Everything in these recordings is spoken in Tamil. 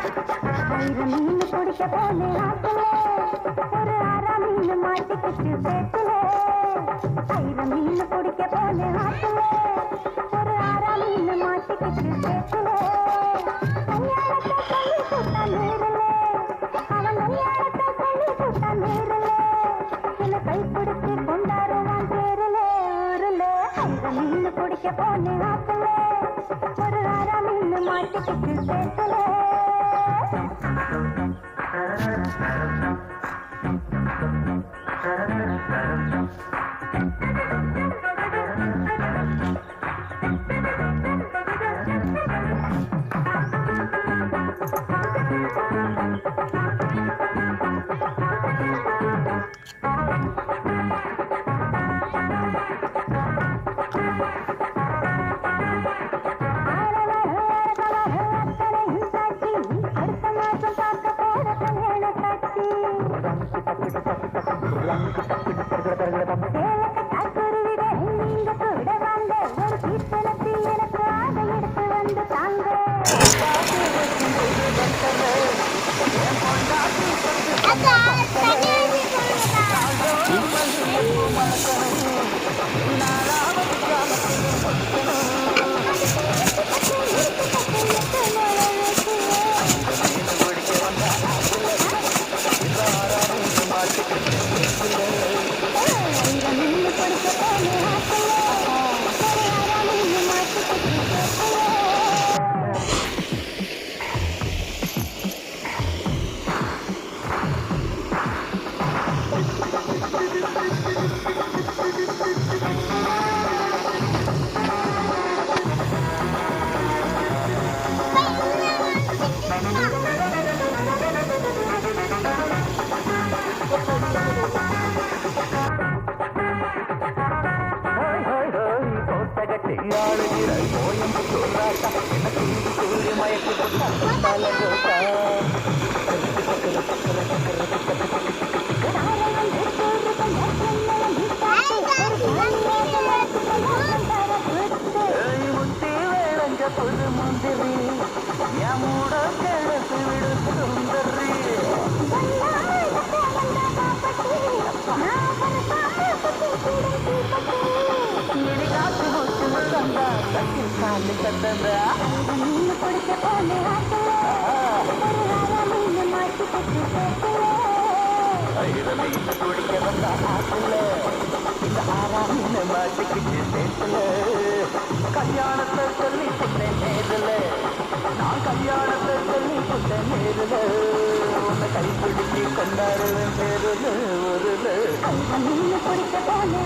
மீன் குடிக்க போனே ஆத்துல ஒரு அரை மீன் மாட்டிக்கிட்டு சேத்துல ஐர மீன் குடிக்க போனே ஆத்துல ஒரு அரை மீன் மாட்டிக்கிட்டு சேத்துல கல்யாணத்தை சொல்லி கூட்டா நேரல அவன் கல்யாணத்தை சொல்லி கூட்டா நேரல என்ன கைப்பிடிச்சு கொண்டாடுவான் பேருல ஊருல ஐர மீன் குடிக்க போனே ஆத்துல ஒரு அரை மீன் மாட்டிக்கிட்டு சேத்துல கல்யாணத்தை சொல்லி புட்டை நேரில் நான் கல்யாணத்தை சொல்லி புட்டை நேரில் உன்னை கைப்பிடிச்சு கொண்டாடுவேன் பேருல ஊருல மீன் குடிக்க போனே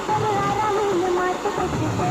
ஒரு அரை மீன் மாட்டிக்கிட்டு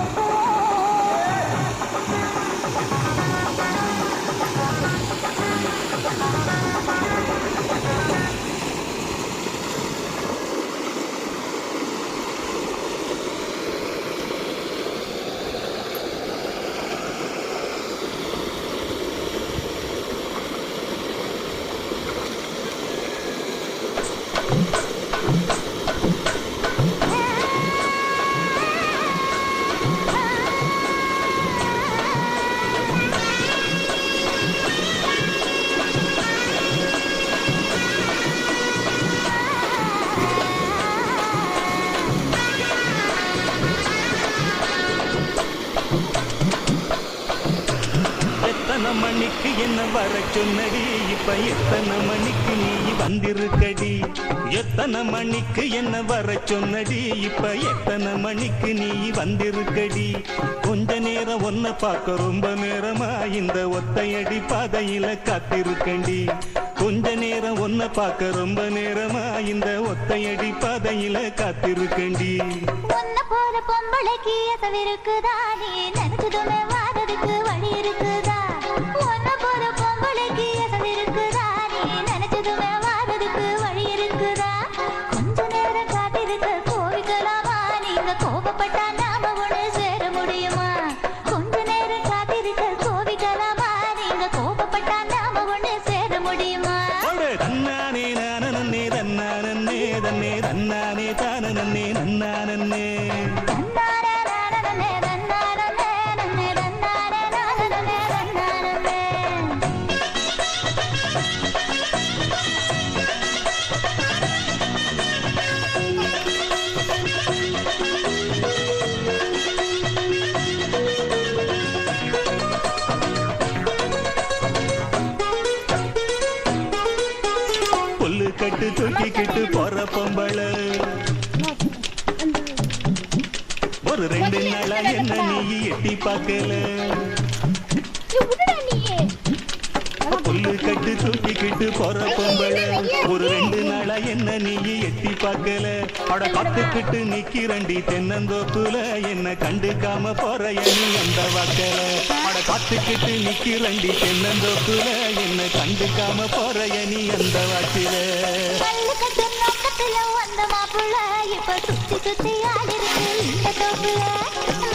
சேத்துல மணிக்கு என்ன வர சொன்னடி இப்ப எத்தனை மணிக்கு நீ வந்திருக்கடி எத்தனை மணிக்கு என்ன வர சொன்னடி இப்ப எத்தனை மணிக்கு நீ வந்திருக்கடி கொஞ்ச நேரம் ஒன்ன பார்க்க ரொம்ப நேரமா இந்த ஒத்தையடி பாதையில காத்திருக்கண்டி கொஞ்ச நேரம் ஒன்ன பார்க்க ரொம்ப நேரமா இந்த ஒத்தையடி பாதையில காத்திருக்கண்டி ஒன்ன போற பொம்பளைக்கு எசவிருக்குதா நீ நினைச்சதுமே வாரதுக்கு வழி இருக்குதா ஒன்ன போற பொம்பளைக்கு எசவிருக்குதா நீ நினைச்சதுமே வாரதுக்கு வழி இருக்குதா தன்னானே தான நன்னே நன்னானே தன்னாரே நானே தன்னாரே நன்னே தன்னாரே நானே தன்னாரே புல்லு கட்டு தூக்கிக்கிட்டு போற பொம்பள ஒரு 2 நாளா என்ன நீ எட்டி பார்க்கல புல்லு கட்டு தூக்கிக்கிட்டு போற பொம்பள ஒரு 2 நாளா என்ன நீ எட்டி பார்க்கல அட காத்துக்கிட்டு நிக்கிறண்டி தென்னந்தோப்புல என்ன கண்டுக்காம போற நீ அந்த வாக்கல அட காத்துக்கிட்டு நிக்கிறண்டி தென்னந்தோப்புல என்ன கண்டுக்காம போற நீ அந்த வாக்கில கல்லுக்கட்டு நோக்கத்துல வந்த மாப்புள்ள இப்ப சுத்தி சுத்தி ஆடிருக்கு இந்த தோப்புல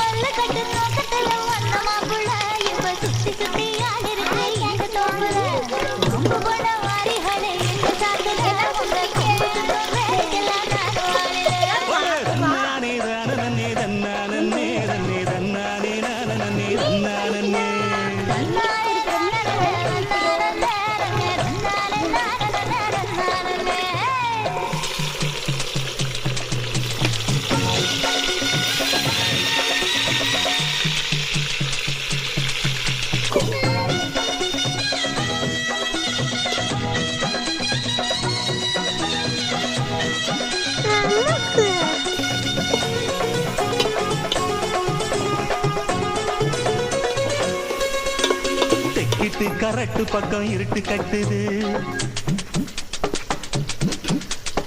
மல்லுக்கட்டு நோக்கத்துல வந்த மாப்புள்ள இப்ப சுத்தி சுத்தி ஆடிருக்கு இந்த தோப்புல ரொம்ப போன வாரிகளே இந்த சாத்துல உங்க கொம்புக்கு வேலைக்கெல்லாம் தன்னானே தான நன்னே தன்னானே நன்னே தன்னானே நான நன்னே தன்னானே தன்னாரே தன்னாரே தன்னாரே தன்னாரே தன்னாரே தெக்கிட்டு கரட்டு பக்கம் இருட்டு கட்டுது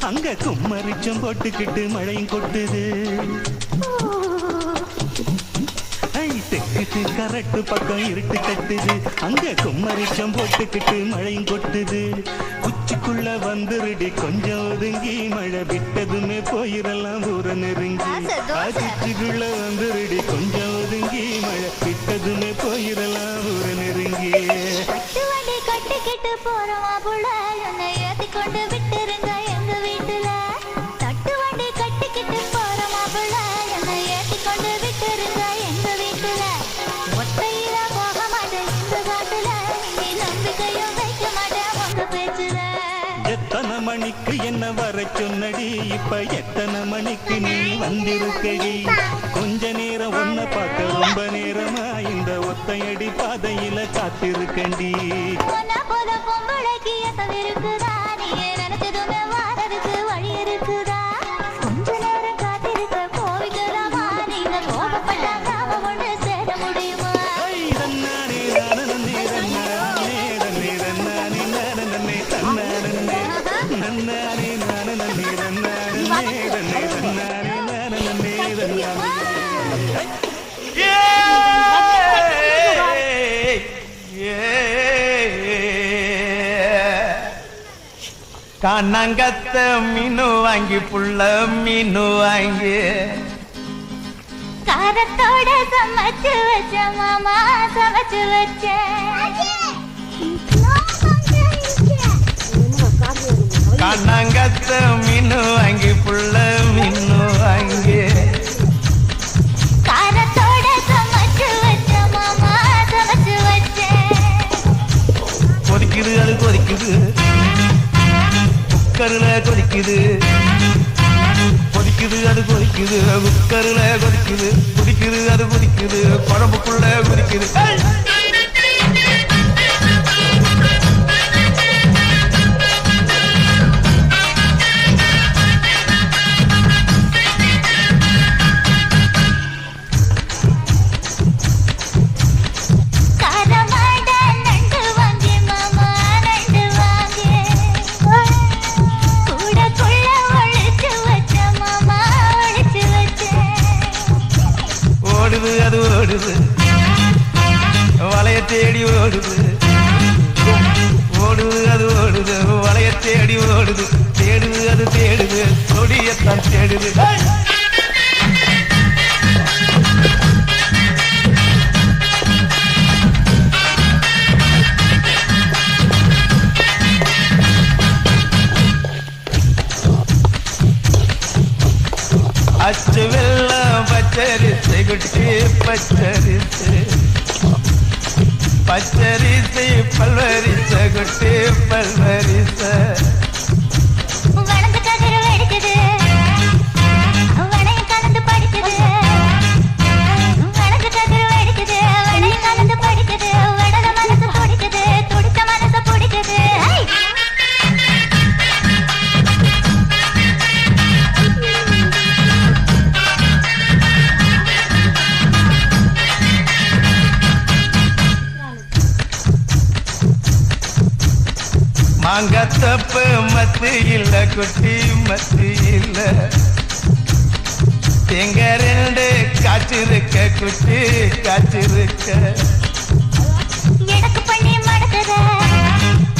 அங்க கும்மரிச்சம் போட்டுக்கிட்டு மழையும் கொட்டுது ஐ தெக்கிட்டு கரட்டு பக்கம் இருட்டு கட்டுது அங்க கும்மரிச்சம் போட்டுக்கிட்டு மழையும் கொட்டுது உச்சிக்குள்ள வந்துருடி கொஞ்சம் ஒதுங்கி மழை விட்டதுமே போயிடலாம் ஊர நெருங்கி உச்சிக்குள்ள வந்துருடி கொஞ்சம் ஒதுங்கி மழை விட்டதுமே போயிடலாம் ஊர நெருங்கி கட்டு வண்டி கட்டிக்கிட்டு போறோமா புள்ள என்னை ஏத்தி கொண்டு விட்டுருங்க எங்க வீட்டுல தட்டு வண்டி கட்டிக்கிட்டு போறோமா புள்ள என்னை ஏத்தி கொண்டு விட்டுருங்க எங்க வீட்டுல ஒத்தையில போக மாட்டேன் இந்த காட்டுல நீ நம்பிக்கையும் வைக்க மாட்டேன் உங்க பேச்சுல எத்தனை மணிக்கு என்ன வர சொன்னடி இப்ப எத்தனை மணிக்கு நீ வந்திருக்கடி கொஞ்ச நேரம் உன்னை பார்க்க ரொம்ப நேரமா இந்த ஒத்தையடி பாதையில காத்திருக்கண்டி போனா போத பொம்பளைக்கு எத்தனை இருக்குதா நீ நினைச்சதுமே வாரதுக்கு வழி இருக்குதா கொஞ்ச நேரம் காத்திருக்க போய்க்கலாமா நீங்க கோபப்பட்டா நாம ஒன்று சேர முடியுமா ஐ, தன்னானே நானே தன்னானே தன்னே தன்னானே நானே தன்னானே நன்னானே நானே தன்னானே தன்னே தன்னானே நானே தன்னானே கண்ணங்கத்த மீனு வாங்கி புள்ள மீனு வாங்கி காரத்தோட சமைச்சு வச்ச மாமா சமைச்சு வச்ச கண்ணங்கத்த மீனு வாங்கி புள்ள மீனு வாங்கி காரத்தோட சமைச்சு வச்ச மாமா சமைச்சு வச்ச கொதிக்குது அது கொதிக்குது குக்கருல கொதிக்குது கொதிக்குது அது கொதிக்குது குக்கருல கொதிக்குது குதிக்குது அது குதிக்குது குழம்புக்குள்ள குதிக்குது காரமாட நண்டு வாங்கி மாமா நண்டு வாங்கி கூடக்குள்ள ஒழிச்சு வச்ச மாமா ஒழிச்சு வச்ச ஓடுது அது ஓடுது வளைய தேடி ஓடுது ஓடுது அது ஓடுது வளைய தேடி ஓடுது தேடுது அது தேடுது கொடியத்தான் தேடுது பச்சரிசை குட்டி பச்சரிசை பச்சரிசை பல்வரிசை குட்டி பல்வரிசை வளர்ந்து கதிர வெடிக்குது வளையம் கலந்து படிக்குது வளர்ந்து கதிர வெடிக்குது வளையம் கலந்து படிக்குது வடல மனசு துடிக்குது துடிச்ச மனசு பிடிக்குது மாங்கத்தப்பு மத்து இல்ல குட்டி மத்து இல்ல எங்க ரெண்டு காய்ச்சிருக்க குட்டி காய்ச்சிருக்க